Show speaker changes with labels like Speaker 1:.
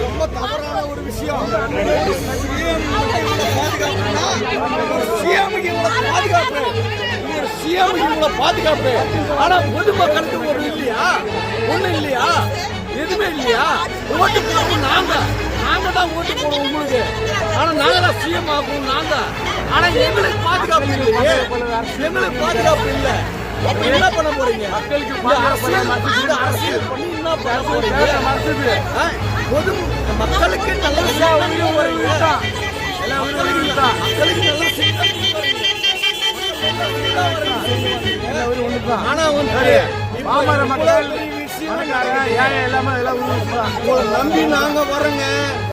Speaker 1: ரொம்ப தவறான ஒரு விஷயம். பாதுகாப்பு ஆனா பொதுமக்களுக்கு ஒரு இல்லையா, ஒண்ணு இல்லையா, எதுவுமே இல்லையா? ஓட்டு போடுவோம் நாங்க தான் ஓட்டு போடுவோம் உங்களுக்கு. ஆனா நாங்க தான் சிஎம் ஆகும் நாங்க. ஆனா எங்களுக்கு பாதுகாப்பு இல்லையே, எங்களுக்கு பாதுகாப்பு இல்லை. அப்ப என்ன பண்ண போறீங்க? அரசியல் பண்ணி என்ன பண்ண போறீங்க? பொது மக்களுக்கு நல்ல ஆனா பாமர மக்கள் எல்லாமே நம்பி நாங்க வரோங்க.